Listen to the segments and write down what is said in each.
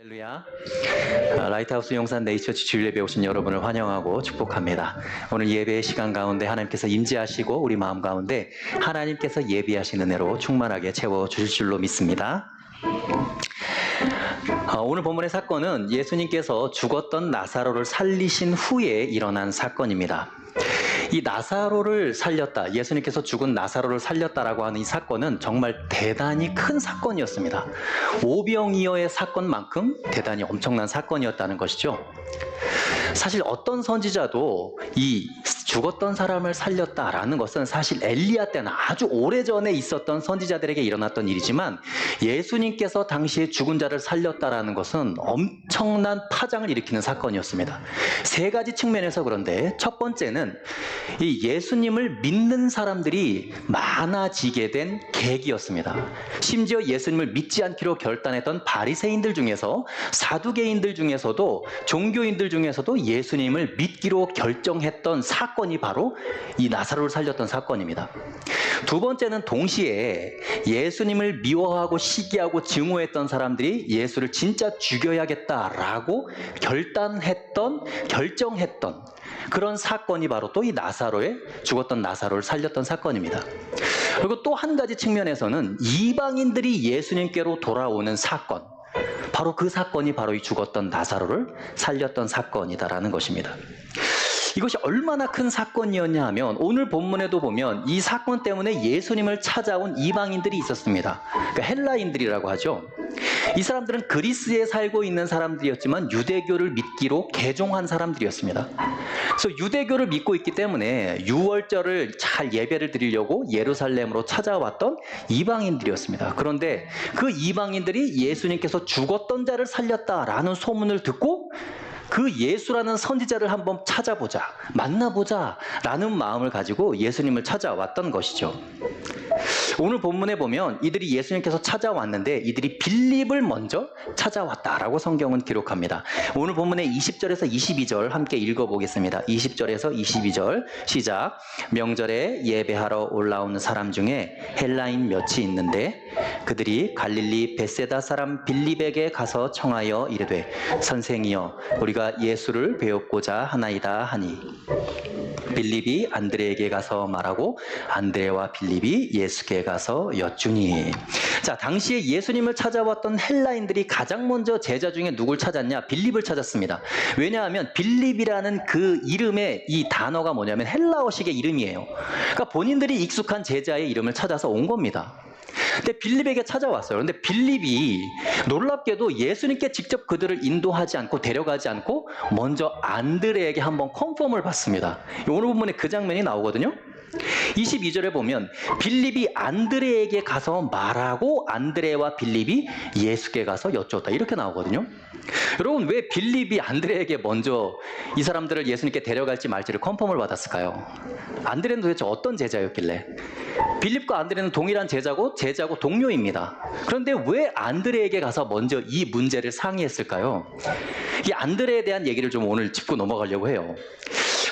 할렐루야. 라이트하우스 용산 네이처치 주일 예배 오신 여러분을 환영하고 축복합니다. 오늘 예배의 시간 가운데 하나님께서 임재하시고 우리 마음 가운데 하나님께서 예비하신 은혜로 충만하게 채워주실 줄로 믿습니다. 오늘 본문의 사건은 예수님께서 죽었던 나사로를 살리신 후에 일어난 사건입니다. 이 나사로를 살렸다, 예수님께서 죽은 나사로를 살렸다라고 하는 이 사건은 정말 대단히 큰 사건이었습니다. 오병이어의 사건만큼 대단히 엄청난 사건이었다는 것이죠. 사실 어떤 선지자도 이 죽었던 사람을 살렸다라는 것은 사실 엘리야 때나 아주 오래전에 있었던 선지자들에게 일어났던 일이지만 예수님께서 당시에 죽은 자를 살렸다라는 것은 엄청난 파장을 일으키는 사건이었습니다. 세 가지 측면에서 그런데 첫 번째는 이 예수님을 믿는 사람들이 많아지게 된 계기였습니다. 심지어 예수님을 믿지 않기로 결단했던 바리새인들 중에서, 사두개인들 중에서도, 종교인들 중에서도 예수님을 믿기로 결정했던 사건이 바로 이 나사로를 살렸던 사건입니다. 두 번째는 동시에 예수님을 미워하고 시기하고 증오했던 사람들이 예수를 진짜 죽여야겠다라고 결정했던 그런 사건이 바로 또 이 죽었던 나사로를 살렸던 사건입니다. 그리고 또 한 가지 측면에서는 이방인들이 예수님께로 돌아오는 사건, 바로 그 사건이 바로 이 죽었던 나사로를 살렸던 사건이다라는 것입니다. 이것이 얼마나 큰 사건이었냐 하면 오늘 본문에도 보면 이 사건 때문에 예수님을 찾아온 이방인들이 있었습니다. 그러니까 헬라인들이라고 하죠. 이 사람들은 그리스에 살고 있는 사람들이었지만 유대교를 믿기로 개종한 사람들이었습니다. 그래서 유대교를 믿고 있기 때문에 유월절을 잘 예배를 드리려고 예루살렘으로 찾아왔던 이방인들이었습니다. 그런데 그 이방인들이 예수님께서 죽었던 자를 살렸다라는 소문을 듣고 그 예수라는 선지자를 한번 찾아보자, 만나보자 라는 마음을 가지고 예수님을 찾아왔던 것이죠. 오늘 본문에 보면 이들이 예수님께서 찾아왔는데 이들이 빌립을 먼저 찾아왔다라고 성경은 기록합니다. 오늘 본문의 20절에서 22절 함께 읽어보겠습니다. 20절에서 22절 시작. 명절에 예배하러 올라오는 사람 중에 헬라인 몇이 있는데 그들이 갈릴리 벳세다 사람 빌립에게 가서 청하여 이르되 선생이여 우리가 예수를 배웠고자 하나이다 하니 빌립이 안드레에게 가서 말하고 안드레와 빌립이 예수께 가서 여쭈니. 자, 당시에 예수님을 찾아왔던 헬라인들이 가장 먼저 제자 중에 누굴 찾았냐? 빌립을 찾았습니다. 왜냐하면 빌립이라는 그 이름의 이 단어가 뭐냐면 헬라어식의 이름이에요. 그러니까 본인들이 익숙한 제자의 이름을 찾아서 온 겁니다. 근데 빌립에게 찾아왔어요. 그런데 빌립이 놀랍게도 예수님께 직접 그들을 인도하지 않고 데려가지 않고 먼저 안드레에게 한번 컨펌을 받습니다. 오늘 본문에 그 장면이 나오거든요. 22절에 보면 빌립이 안드레에게 가서 말하고 안드레와 빌립이 예수께 가서 여쭈었다 이렇게 나오거든요. 여러분, 왜 빌립이 안드레에게 먼저 이 사람들을 예수님께 데려갈지 말지를 컨펌을 받았을까요? 안드레는 도대체 어떤 제자였길래? 빌립과 안드레는 동일한 제자고 동료입니다. 그런데 왜 안드레에게 가서 먼저 이 문제를 상의했을까요? 이 안드레에 대한 얘기를 좀 오늘 짚고 넘어가려고 해요.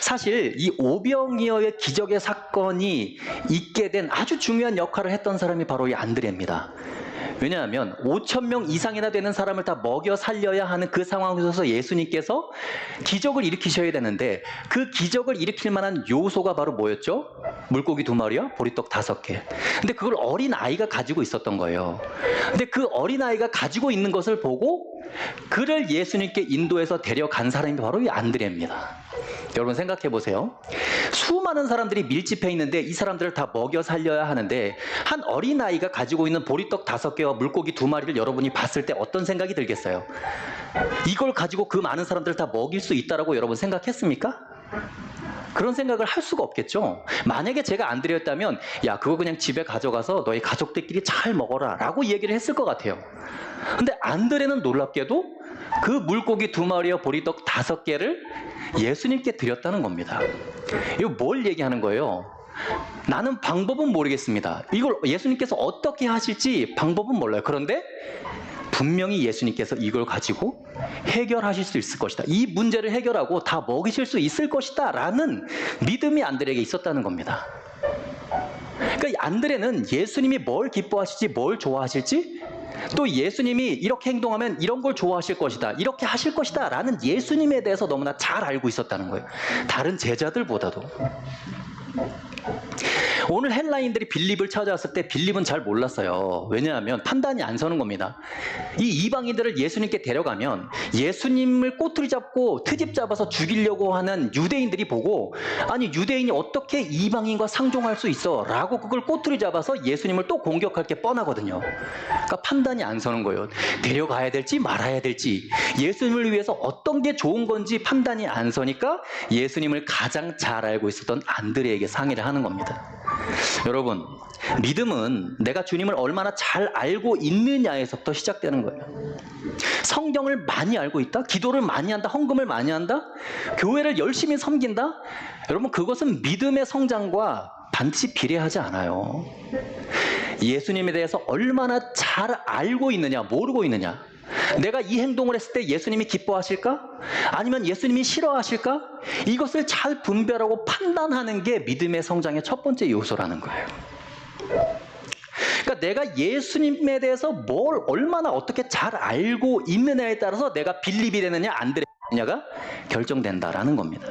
사실 이 오병이어의 기적의 사건이 있게 된 아주 중요한 역할을 했던 사람이 바로 이 안드레입니다. 왜냐하면 5,000명 이상이나 되는 사람을 다 먹여 살려야 하는 그 상황에서 예수님께서 기적을 일으키셔야 되는데 그 기적을 일으킬 만한 요소가 바로 뭐였죠? 물고기 2마리와 보리떡 5개. 근데 그걸 어린아이가 가지고 있었던 거예요. 근데 그 어린아이가 가지고 있는 것을 보고 그를 예수님께 인도해서 데려간 사람이 바로 이 안드레입니다. 여러분 생각해 보세요. 수많은 사람들이 밀집해 있는데 이 사람들을 다 먹여 살려야 하는데 한 어린아이가 가지고 있는 보리떡 5개와 물고기 2마리를 여러분이 봤을 때 어떤 생각이 들겠어요? 이걸 가지고 그 많은 사람들을 다 먹일 수 있다라고 여러분 생각했습니까? 그런 생각을 할 수가 없겠죠. 만약에 제가 안드레였다면 야, 그거 그냥 집에 가져가서 너희 가족들끼리 잘 먹어라 라고 얘기를 했을 것 같아요. 근데 안드레는 놀랍게도 그 물고기 2마리와 보리떡 5개를 예수님께 드렸다는 겁니다. 이거 뭘 얘기하는 거예요? 나는 방법은 모르겠습니다. 이걸 예수님께서 어떻게 하실지 방법은 몰라요. 그런데 분명히 예수님께서 이걸 가지고 해결하실 수 있을 것이다. 이 문제를 해결하고 다 먹이실 수 있을 것이다 라는 믿음이 안드레에게 있었다는 겁니다. 그러니까 안드레는 예수님이 뭘 기뻐하실지 뭘 좋아하실지 또 예수님이 이렇게 행동하면 이런 걸 좋아하실 것이다, 이렇게 하실 것이다 라는 예수님에 대해서 너무나 잘 알고 있었다는 거예요. 다른 제자들보다도. 오늘 헬라인들이 빌립을 찾아왔을 때 빌립은 잘 몰랐어요. 왜냐하면 판단이 안 서는 겁니다. 이 이방인들을 예수님께 데려가면 예수님을 꼬투리 잡고 트집 잡아서 죽이려고 하는 유대인들이 보고, 아니 유대인이 어떻게 이방인과 상종할 수 있어? 라고 그걸 꼬투리 잡아서 예수님을 또 공격할 게 뻔하거든요. 그러니까 판단이 안 서는 거예요. 데려가야 될지 말아야 될지, 예수님을 위해서 어떤 게 좋은 건지 판단이 안 서니까 예수님을 가장 잘 알고 있었던 안드레에게 상의를 하는 겁니다. 여러분, 믿음은 내가 주님을 얼마나 잘 알고 있느냐에서부터 시작되는 거예요. 성경을 많이 알고 있다? 기도를 많이 한다? 헌금을 많이 한다? 교회를 열심히 섬긴다? 여러분, 그것은 믿음의 성장과 반드시 비례하지 않아요. 예수님에 대해서 얼마나 잘 알고 있느냐, 모르고 있느냐. 내가 이 행동을 했을 때 예수님이 기뻐하실까? 아니면 예수님이 싫어하실까? 이것을 잘 분별하고 판단하는 게 믿음의 성장의 첫 번째 요소라는 거예요. 그러니까 내가 예수님에 대해서 뭘 얼마나 어떻게 잘 알고 있느냐에 따라서 내가 빌립이 되느냐 안드레냐가 결정된다라는 겁니다.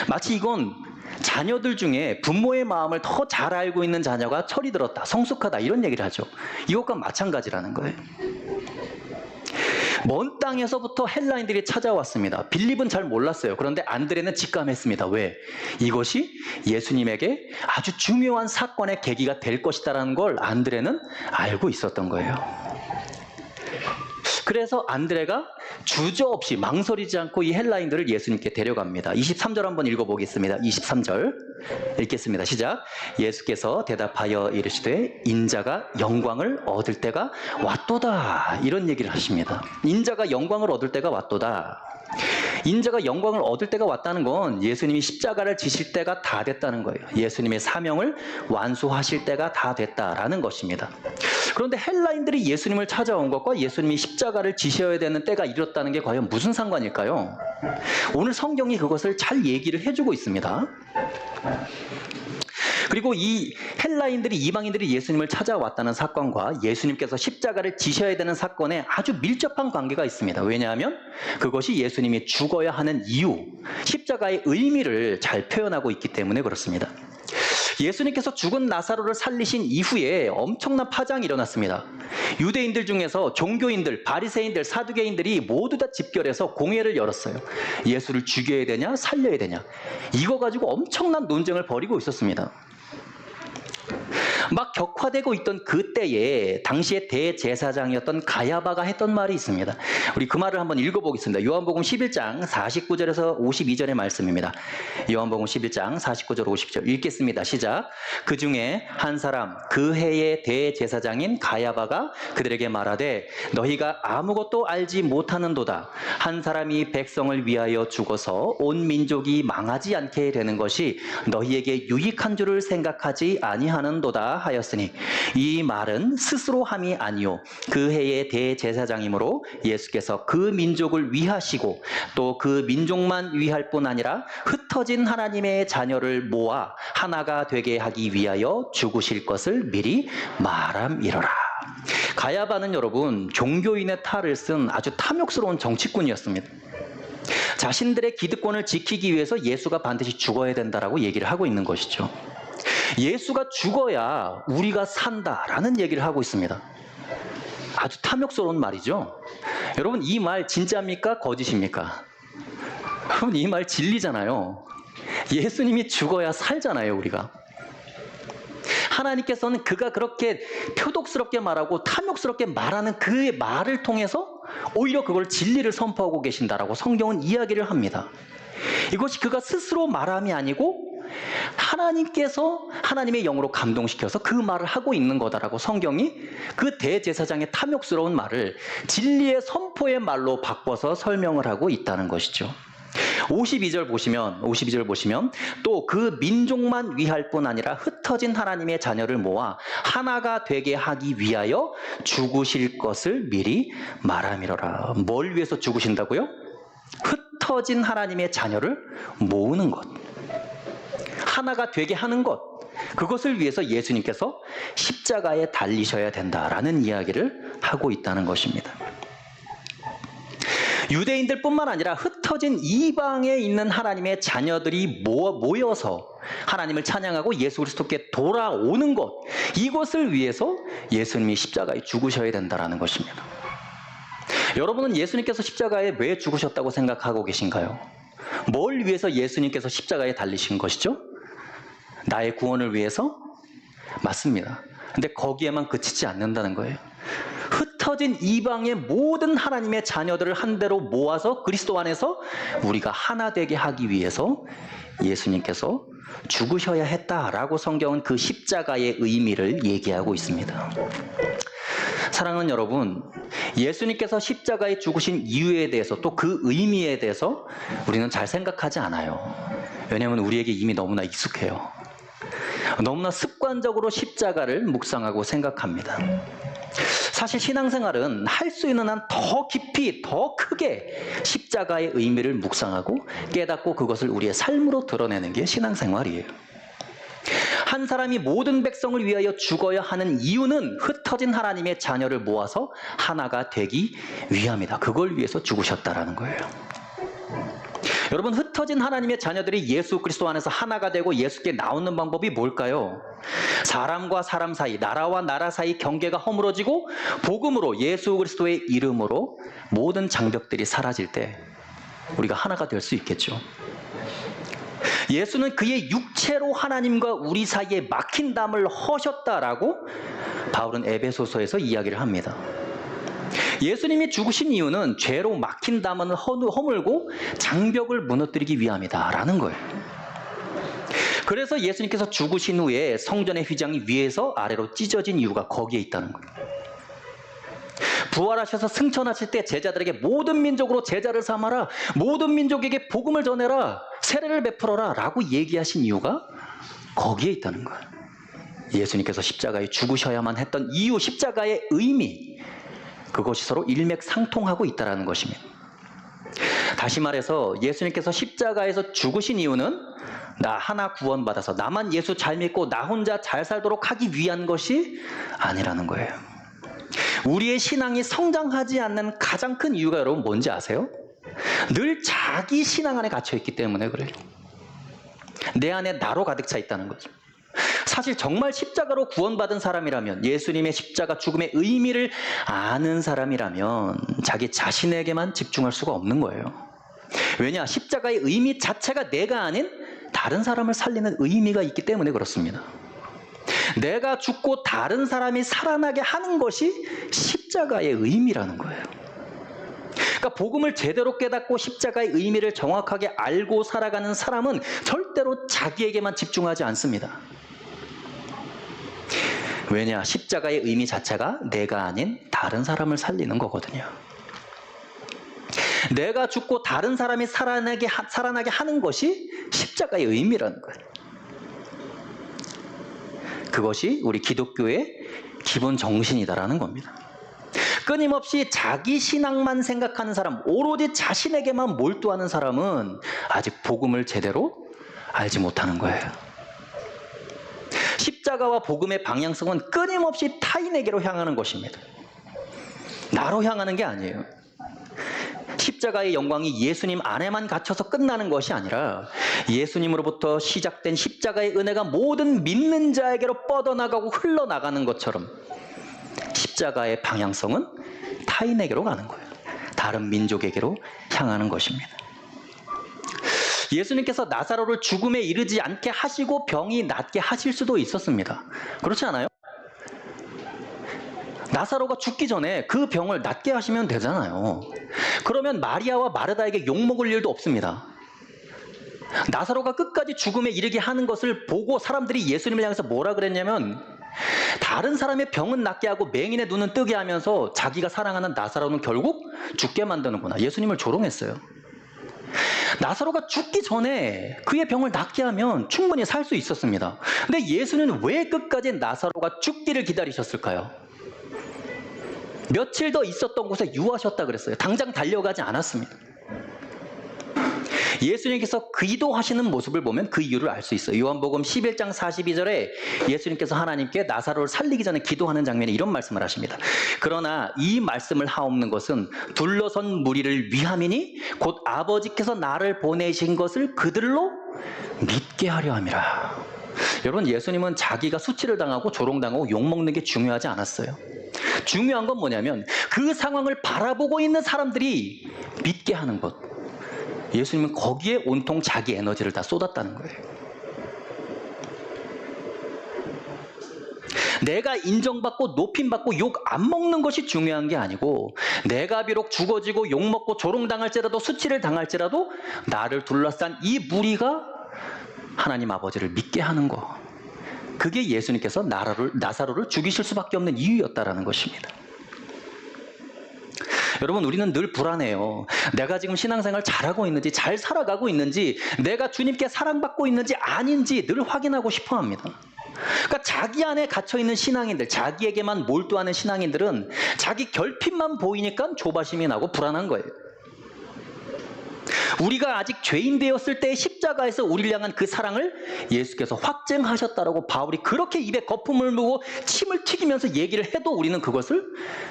마치 이건 자녀들 중에 부모의 마음을 더 잘 알고 있는 자녀가 철이 들었다, 성숙하다 이런 얘기를 하죠. 이것과 마찬가지라는 거예요. 먼 땅에서부터 헬라인들이 찾아왔습니다. 빌립은 잘 몰랐어요. 그런데 안드레는 직감했습니다. 왜? 이것이 예수님에게 아주 중요한 사건의 계기가 될 것이다라는 걸 안드레는 알고 있었던 거예요. 그래서 안드레가 주저없이 망설이지 않고 이 헬라인들을 예수님께 데려갑니다. 23절 한번 읽어보겠습니다. 23절 읽겠습니다. 시작. 예수께서 대답하여 이르시되 인자가 영광을 얻을 때가 왔도다. 이런 얘기를 하십니다. 인자가 영광을 얻을 때가 왔도다. 인자가 영광을 얻을 때가 왔다는 건 예수님이 십자가를 지실 때가 다 됐다는 거예요. 예수님의 사명을 완수하실 때가 다 됐다라는 것입니다. 그런데 헬라인들이 예수님을 찾아온 것과 예수님이 십자가를 지셔야 되는 때가 이뤘다는 게 과연 무슨 상관일까요? 오늘 성경이 그것을 잘 얘기를 해주고 있습니다. 그리고 이 헬라인들이, 이방인들이 예수님을 찾아왔다는 사건과 예수님께서 십자가를 지셔야 되는 사건에 아주 밀접한 관계가 있습니다. 왜냐하면 그것이 예수님이 죽어야 하는 이유, 십자가의 의미를 잘 표현하고 있기 때문에 그렇습니다. 예수님께서 죽은 나사로를 살리신 이후에 엄청난 파장이 일어났습니다. 유대인들 중에서 종교인들, 바리새인들, 사두개인들이 모두 다 집결해서 공회를 열었어요. 예수를 죽여야 되냐, 살려야 되냐. 이거 가지고 엄청난 논쟁을 벌이고 있었습니다. 막 격화되고 있던 그때에 당시의 대제사장이었던 가야바가 했던 말이 있습니다. 우리 그 말을 한번 읽어보겠습니다. 요한복음 11장 49절에서 52절의 말씀입니다. 요한복음 11장 49절 50절 읽겠습니다. 시작. 그 중에 한 사람 그 해의 대제사장인 가야바가 그들에게 말하되 너희가 아무것도 알지 못하는도다. 한 사람이 백성을 위하여 죽어서 온 민족이 망하지 않게 되는 것이 너희에게 유익한 줄을 생각하지 아니하는도다 하였으니 이 말은 스스로 함이 아니요 그 해의 대제사장이므로 예수께서 그 민족을 위하시고 또 그 민족만 위할 뿐 아니라 흩어진 하나님의 자녀를 모아 하나가 되게 하기 위하여 죽으실 것을 미리 말함이러라. 가야바는 여러분 종교인의 탈을 쓴 아주 탐욕스러운 정치꾼이었습니다. 자신들의 기득권을 지키기 위해서 예수가 반드시 죽어야 된다라고 얘기를 하고 있는 것이죠. 예수가 죽어야 우리가 산다라는 얘기를 하고 있습니다. 아주 탐욕스러운 말이죠. 여러분 이 말 진짜입니까? 거짓입니까? 여러분 이 말 진리잖아요. 예수님이 죽어야 살잖아요, 우리가. 하나님께서는 그가 그렇게 표독스럽게 말하고 탐욕스럽게 말하는 그의 말을 통해서 오히려 그걸 진리를 선포하고 계신다라고 성경은 이야기를 합니다. 이것이 그가 스스로 말함이 아니고 하나님께서 하나님의 영으로 감동시켜서 그 말을 하고 있는 거다라고 성경이 그 대제사장의 탐욕스러운 말을 진리의 선포의 말로 바꿔서 설명을 하고 있다는 것이죠. 52절 보시면 또 그 민족만 위할 뿐 아니라 흩어진 하나님의 자녀를 모아 하나가 되게 하기 위하여 죽으실 것을 미리 말함이러라. 뭘 위해서 죽으신다고요? 흩어진 하나님의 자녀를 모으는 것, 하나가 되게 하는 것, 그것을 위해서 예수님께서 십자가에 달리셔야 된다라는 이야기를 하고 있다는 것입니다. 유대인들뿐만 아니라 흩어진 이방에 있는 하나님의 자녀들이 모여서 하나님을 찬양하고 예수 그리스도께 돌아오는 것, 이것을 위해서 예수님이 십자가에 죽으셔야 된다는 것입니다. 여러분은 예수님께서 십자가에 왜 죽으셨다고 생각하고 계신가요? 뭘 위해서 예수님께서 십자가에 달리신 것이죠? 나의 구원을 위해서? 맞습니다. 근데 거기에만 그치지 않는다는 거예요. 흩어진 이방의 모든 하나님의 자녀들을 한데로 모아서 그리스도 안에서 우리가 하나 되게 하기 위해서 예수님께서 죽으셔야 했다라고 성경은 그 십자가의 의미를 얘기하고 있습니다. 사랑하는 여러분, 예수님께서 십자가에 죽으신 이유에 대해서 또 그 의미에 대해서 우리는 잘 생각하지 않아요. 왜냐하면 우리에게 이미 너무나 익숙해요. 너무나 습관적으로 십자가를 묵상하고 생각합니다. 사실 신앙생활은 할 수 있는 한 더 깊이, 더 크게 십자가의 의미를 묵상하고 깨닫고 그것을 우리의 삶으로 드러내는 게 신앙생활이에요. 한 사람이 모든 백성을 위하여 죽어야 하는 이유는 흩어진 하나님의 자녀를 모아서 하나가 되기 위함이다. 그걸 위해서 죽으셨다라는 거예요. 여러분, 흩어진 하나님의 자녀들이 예수 그리스도 안에서 하나가 되고 예수께 나오는 방법이 뭘까요? 사람과 사람 사이, 나라와 나라 사이 경계가 허물어지고 복음으로 예수 그리스도의 이름으로 모든 장벽들이 사라질 때 우리가 하나가 될 수 있겠죠. 예수는 그의 육체로 하나님과 우리 사이에 막힌 담을 허셨다라고 바울은 에베소서에서 이야기를 합니다. 예수님이 죽으신 이유는 죄로 막힌 담을 허물고 장벽을 무너뜨리기 위함이다라는 거예요. 그래서 예수님께서 죽으신 후에 성전의 휘장이 위에서 아래로 찢어진 이유가 거기에 있다는 거예요. 부활하셔서 승천하실 때 제자들에게 모든 민족으로 제자를 삼아라, 모든 민족에게 복음을 전해라, 세례를 베풀어라 라고 얘기하신 이유가 거기에 있다는 거예요. 예수님께서 십자가에 죽으셔야만 했던 이유, 십자가의 의미, 그것이 서로 일맥상통하고 있다는 것입니다. 다시 말해서 예수님께서 십자가에서 죽으신 이유는 나 하나 구원받아서 나만 예수 잘 믿고 나 혼자 잘 살도록 하기 위한 것이 아니라는 거예요. 우리의 신앙이 성장하지 않는 가장 큰 이유가 여러분 뭔지 아세요? 늘 자기 신앙 안에 갇혀있기 때문에 그래요. 내 안에 나로 가득 차 있다는 거죠. 사실 정말 십자가로 구원받은 사람이라면, 예수님의 십자가 죽음의 의미를 아는 사람이라면 자기 자신에게만 집중할 수가 없는 거예요. 왜냐? 십자가의 의미 자체가 내가 아닌 다른 사람을 살리는 의미가 있기 때문에 그렇습니다. 내가 죽고 다른 사람이 살아나게 하는 것이 십자가의 의미라는 거예요. 그러니까 복음을 제대로 깨닫고 십자가의 의미를 정확하게 알고 살아가는 사람은 절대로 자기에게만 집중하지 않습니다. 왜냐? 십자가의 의미 자체가 내가 아닌 다른 사람을 살리는 거거든요. 내가 죽고 다른 사람이 살아나게 하는 것이 십자가의 의미라는 거예요. 그것이 우리 기독교의 기본 정신이다라는 겁니다. 끊임없이 자기 신앙만 생각하는 사람, 오로지 자신에게만 몰두하는 사람은 아직 복음을 제대로 알지 못하는 거예요. 십자가와 복음의 방향성은 끊임없이 타인에게로 향하는 것입니다. 나로 향하는 게 아니에요. 십자가의 영광이 예수님 안에만 갇혀서 끝나는 것이 아니라 예수님으로부터 시작된 십자가의 은혜가 모든 믿는 자에게로 뻗어나가고 흘러나가는 것처럼 십자가의 방향성은 타인에게로 가는 거예요. 다른 민족에게로 향하는 것입니다. 예수님께서 나사로를 죽음에 이르지 않게 하시고 병이 낫게 하실 수도 있었습니다. 그렇지 않아요? 나사로가 죽기 전에 그 병을 낫게 하시면 되잖아요. 그러면 마리아와 마르다에게 욕먹을 일도 없습니다. 나사로가 끝까지 죽음에 이르게 하는 것을 보고 사람들이 예수님을 향해서 뭐라 그랬냐면, 다른 사람의 병은 낫게 하고 맹인의 눈은 뜨게 하면서 자기가 사랑하는 나사로는 결국 죽게 만드는구나. 예수님을 조롱했어요. 나사로가 죽기 전에 그의 병을 낫게 하면 충분히 살 수 있었습니다. 근데 예수는 왜 끝까지 나사로가 죽기를 기다리셨을까요? 며칠 더 있었던 곳에 유하셨다 그랬어요. 당장 달려가지 않았습니다. 예수님께서 기도하시는 모습을 보면 그 이유를 알 수 있어요. 요한복음 11장 42절에 예수님께서 하나님께 나사로를 살리기 전에 기도하는 장면에 이런 말씀을 하십니다. 그러나 이 말씀을 하옵는 것은 둘러선 무리를 위함이니 곧 아버지께서 나를 보내신 것을 그들로 믿게 하려 함이라. 여러분, 예수님은 자기가 수치를 당하고 조롱당하고 욕먹는 게 중요하지 않았어요. 중요한 건 뭐냐면 그 상황을 바라보고 있는 사람들이 믿게 하는 것. 예수님은 거기에 온통 자기 에너지를 다 쏟았다는 거예요. 내가 인정받고 높임받고 욕 안 먹는 것이 중요한 게 아니고, 내가 비록 죽어지고 욕먹고 조롱당할지라도 수치를 당할지라도 나를 둘러싼 이 무리가 하나님 아버지를 믿게 하는 것. 그게 예수님께서 나사로를 죽이실 수밖에 없는 이유였다라는 것입니다. 여러분, 우리는 늘 불안해요. 내가 지금 신앙생활 잘하고 있는지, 잘 살아가고 있는지, 내가 주님께 사랑받고 있는지 아닌지 늘 확인하고 싶어 합니다. 그러니까 자기 안에 갇혀있는 신앙인들, 자기에게만 몰두하는 신앙인들은 자기 결핍만 보이니까 조바심이 나고 불안한 거예요. 우리가 아직 죄인 되었을 때 십자가에서 우리를 향한 그 사랑을 예수께서 확증하셨다라고 바울이 그렇게 입에 거품을 물고 침을 튀기면서 얘기를 해도 우리는 그것을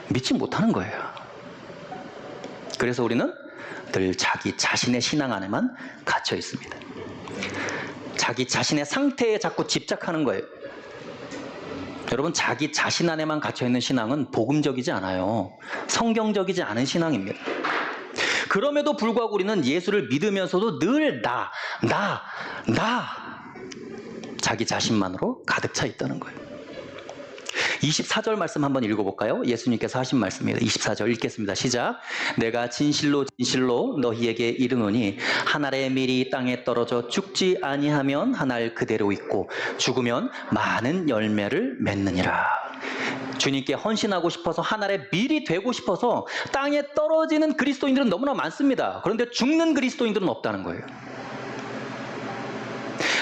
믿지 못하는 거예요. 그래서 우리는 늘 자기 자신의 신앙 안에만 갇혀 있습니다. 자기 자신의 상태에 자꾸 집착하는 거예요. 여러분, 자기 자신 안에만 갇혀 있는 신앙은 복음적이지 않아요. 성경적이지 않은 신앙입니다. 그럼에도 불구하고 우리는 예수를 믿으면서도 늘 자기 자신만으로 가득 차 있다는 거예요. 24절 말씀 한번 읽어볼까요? 예수님께서 하신 말씀입니다. 24절 읽겠습니다. 시작. 내가 진실로 진실로 너희에게 이르노니 한 알의 밀이 땅에 떨어져 죽지 아니하면 한 알 그대로 있고 죽으면 많은 열매를 맺느니라. 주님께 헌신하고 싶어서 한 알의 밀이 되고 싶어서 땅에 떨어지는 그리스도인들은 너무나 많습니다. 그런데 죽는 그리스도인들은 없다는 거예요.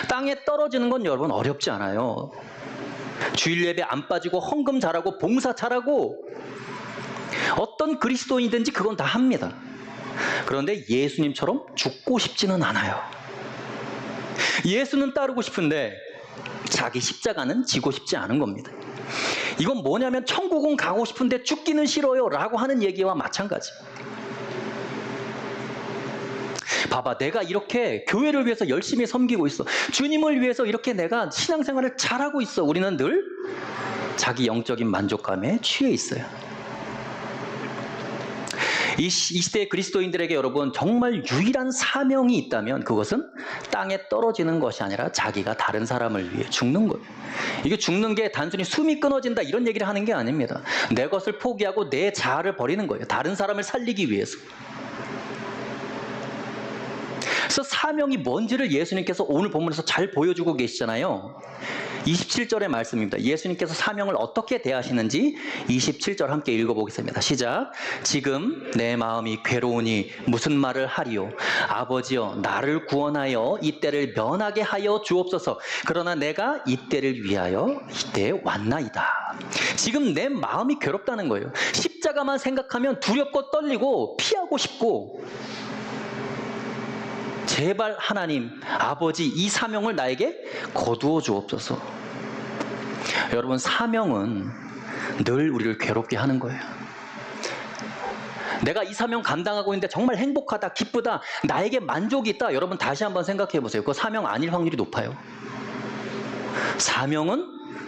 땅에 떨어지는 건 여러분 어렵지 않아요. 주일 예배 안 빠지고 헌금 잘하고 봉사 잘하고 어떤 그리스도인이든지 그건 다 합니다. 그런데 예수님처럼 죽고 싶지는 않아요. 예수는 따르고 싶은데 자기 십자가는 지고 싶지 않은 겁니다. 이건 뭐냐면 천국은 가고 싶은데 죽기는 싫어요 라고 하는 얘기와 마찬가지. 봐봐, 내가 이렇게 교회를 위해서 열심히 섬기고 있어. 주님을 위해서 이렇게 내가 신앙생활을 잘하고 있어. 우리는 늘 자기 영적인 만족감에 취해 있어요. 이 시대의 그리스도인들에게 여러분 정말 유일한 사명이 있다면 그것은 땅에 떨어지는 것이 아니라 자기가 다른 사람을 위해 죽는 거예요. 이게 죽는 게 단순히 숨이 끊어진다 이런 얘기를 하는 게 아닙니다. 내 것을 포기하고 내 자아를 버리는 거예요. 다른 사람을 살리기 위해서. 그래서 사명이 뭔지를 예수님께서 오늘 본문에서 잘 보여주고 계시잖아요. 27절의 말씀입니다. 예수님께서 사명을 어떻게 대하시는지 27절 함께 읽어보겠습니다. 시작. 지금 내 마음이 괴로우니 무슨 말을 하리요. 아버지여, 나를 구원하여 이 때를 면하게 하여 주옵소서. 그러나 내가 이 때를 위하여 이때에 왔나이다. 지금 내 마음이 괴롭다는 거예요. 십자가만 생각하면 두렵고 떨리고 피하고 싶고, 제발 하나님 아버지 이 사명을 나에게 거두어 주옵소서. 여러분, 사명은 늘 우리를 괴롭게 하는 거예요. 내가 이 사명 감당하고 있는데 정말 행복하다, 기쁘다, 나에게 만족이 있다. 여러분 다시 한번 생각해 보세요. 그거 사명 아닐 확률이 높아요. 사명은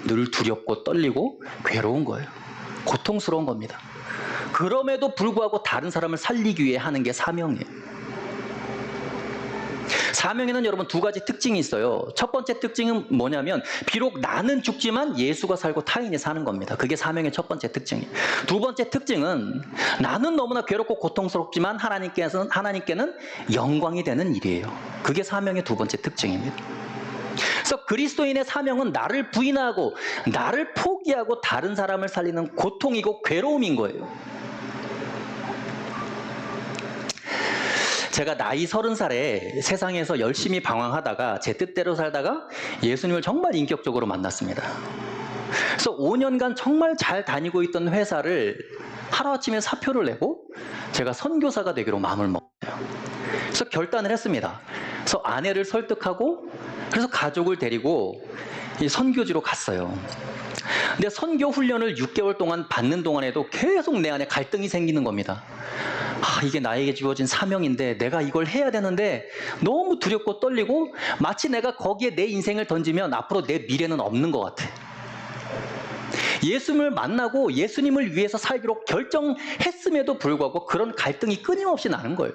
늘 두렵고 떨리고 괴로운 거예요. 고통스러운 겁니다. 그럼에도 불구하고 다른 사람을 살리기 위해 하는 게 사명이에요. 사명에는 여러분 두 가지 특징이 있어요. 첫 번째 특징은 뭐냐면 비록 나는 죽지만 예수가 살고 타인이 사는 겁니다. 그게 사명의 첫 번째 특징이에요. 두 번째 특징은 나는 너무나 괴롭고 고통스럽지만 하나님께는 영광이 되는 일이에요. 그게 사명의 두 번째 특징입니다. 그래서 그리스도인의 사명은 나를 부인하고 나를 포기하고 다른 사람을 살리는 고통이고 괴로움인 거예요. 제가 나이 30살에 세상에서 열심히 방황하다가 제 뜻대로 살다가 예수님을 정말 인격적으로 만났습니다. 그래서 5년간 정말 잘 다니고 있던 회사를 하루아침에 사표를 내고 제가 선교사가 되기로 마음을 먹었어요. 그래서 결단을 했습니다. 그래서 아내를 설득하고 그래서 가족을 데리고 이 선교지로 갔어요. 근데 선교 훈련을 6개월 동안 받는 동안에도 계속 내 안에 갈등이 생기는 겁니다. 이게 나에게 주어진 사명인데 내가 이걸 해야 되는데 너무 두렵고 떨리고 마치 내가 거기에 내 인생을 던지면 앞으로 내 미래는 없는 것 같아. 예수님을 만나고 예수님을 위해서 살기로 결정했음에도 불구하고 그런 갈등이 끊임없이 나는 거예요.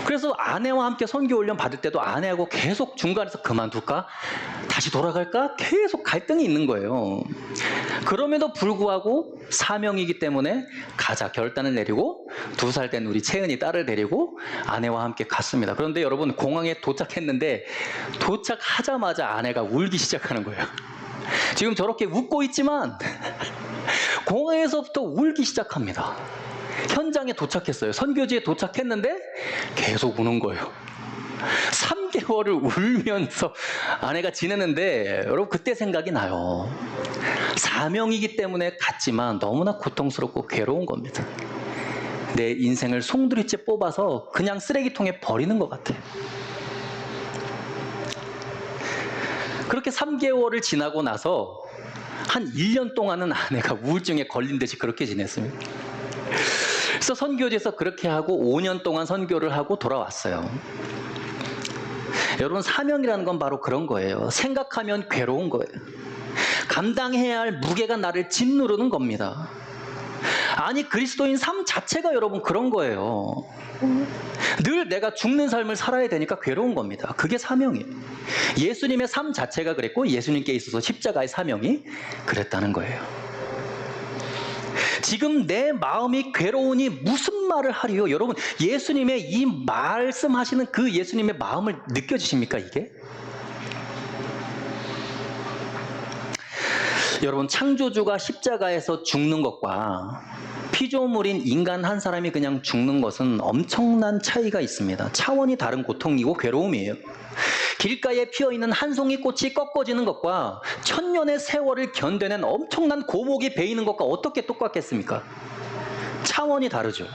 그래서 아내와 함께 선교훈련 받을 때도 아내하고 계속 중간에서 그만둘까? 다시 돌아갈까? 계속 갈등이 있는 거예요. 그럼에도 불구하고 사명이기 때문에 가자 결단을 내리고 2살 된 우리 채은이 딸을 데리고 아내와 함께 갔습니다. 그런데 여러분 공항에 도착했는데 도착하자마자 아내가 울기 시작하는 거예요. 지금 저렇게 웃고 있지만 공항에서부터 울기 시작합니다. 현장에 도착했어요. 선교지에 도착했는데 계속 우는 거예요. 3개월을 울면서 아내가 지내는데 여러분 그때 생각이 나요. 사명이기 때문에 갔지만 너무나 고통스럽고 괴로운 겁니다. 내 인생을 송두리째 뽑아서 그냥 쓰레기통에 버리는 것 같아요. 그렇게 3개월을 지나고 나서 한 1년 동안은 아내가 우울증에 걸린 듯이 그렇게 지냈습니다. 그래서 선교지에서 그렇게 하고 5년 동안 선교를 하고 돌아왔어요. 여러분 사명이라는 건 바로 그런 거예요. 생각하면 괴로운 거예요. 감당해야 할 무게가 나를 짓누르는 겁니다. 아니 그리스도인 삶 자체가 여러분 그런 거예요. 늘 내가 죽는 삶을 살아야 되니까 괴로운 겁니다. 그게 사명이에요. 예수님의 삶 자체가 그랬고 예수님께 있어서 십자가의 사명이 그랬다는 거예요. 지금 내 마음이 괴로우니 무슨 말을 하리요? 여러분 예수님의 이 말씀하시는 그 예수님의 마음을 느껴지십니까 이게? 여러분 창조주가 십자가에서 죽는 것과 피조물인 인간 한 사람이 그냥 죽는 것은 엄청난 차이가 있습니다. 차원이 다른 고통이고 괴로움이에요. 길가에 피어있는 한 송이 꽃이 꺾어지는 것과 천년의 세월을 견뎌낸 엄청난 고목이 베이는 것과 어떻게 똑같겠습니까? 차원이 다르죠.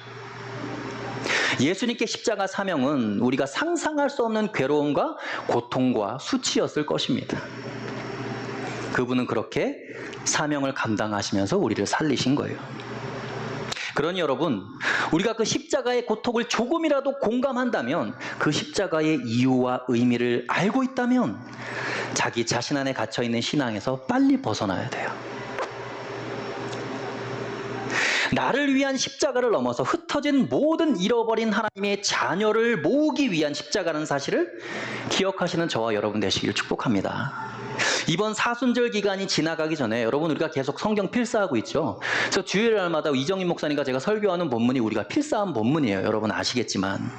예수님께 십자가 사명은 우리가 상상할 수 없는 괴로움과 고통과 수치였을 것입니다. 그분은 그렇게 사명을 감당하시면서 우리를 살리신 거예요. 그러니 여러분, 우리가 그 십자가의 고통을 조금이라도 공감한다면, 그 십자가의 이유와 의미를 알고 있다면 자기 자신 안에 갇혀있는 신앙에서 빨리 벗어나야 돼요. 나를 위한 십자가를 넘어서 흩어진 모든 잃어버린 하나님의 자녀를 모으기 위한 십자가라는 사실을 기억하시는 저와 여러분 되시길 축복합니다. 이번 사순절 기간이 지나가기 전에 여러분 우리가 계속 성경 필사하고 있죠. 그래서 주일날마다 이정인 목사님과 제가 설교하는 본문이 우리가 필사한 본문이에요. 여러분 아시겠지만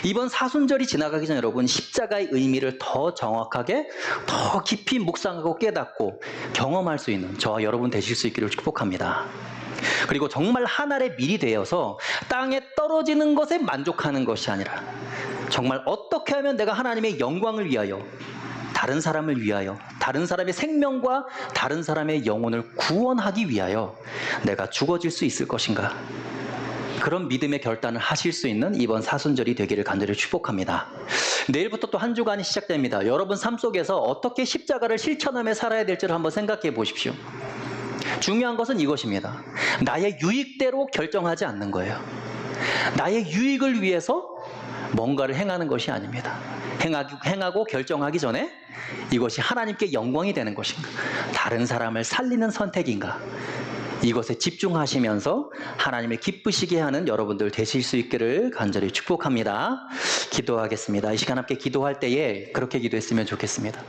이번 사순절이 지나가기 전에 여러분 십자가의 의미를 더 정확하게 더 깊이 묵상하고 깨닫고 경험할 수 있는 저와 여러분 되실 수 있기를 축복합니다. 그리고 정말 하늘의 밀이 되어서 땅에 떨어지는 것에 만족하는 것이 아니라 정말 어떻게 하면 내가 하나님의 영광을 위하여 다른 사람을 위하여 다른 사람의 생명과 다른 사람의 영혼을 구원하기 위하여 내가 죽어질 수 있을 것인가, 그런 믿음의 결단을 하실 수 있는 이번 사순절이 되기를 간절히 축복합니다. 내일부터 또 한 주간이 시작됩니다. 여러분 삶 속에서 어떻게 십자가를 실천하며 살아야 될지를 한번 생각해 보십시오. 중요한 것은 이것입니다. 나의 유익대로 결정하지 않는 거예요. 나의 유익을 위해서 뭔가를 행하는 것이 아닙니다. 행하고 결정하기 전에 이것이 하나님께 영광이 되는 것인가, 다른 사람을 살리는 선택인가, 이것에 집중하시면서 하나님의 기쁘시게 하는 여러분들 되실 수 있기를 간절히 축복합니다. 기도하겠습니다. 이 시간 함께 기도할 때에 그렇게 기도했으면 좋겠습니다.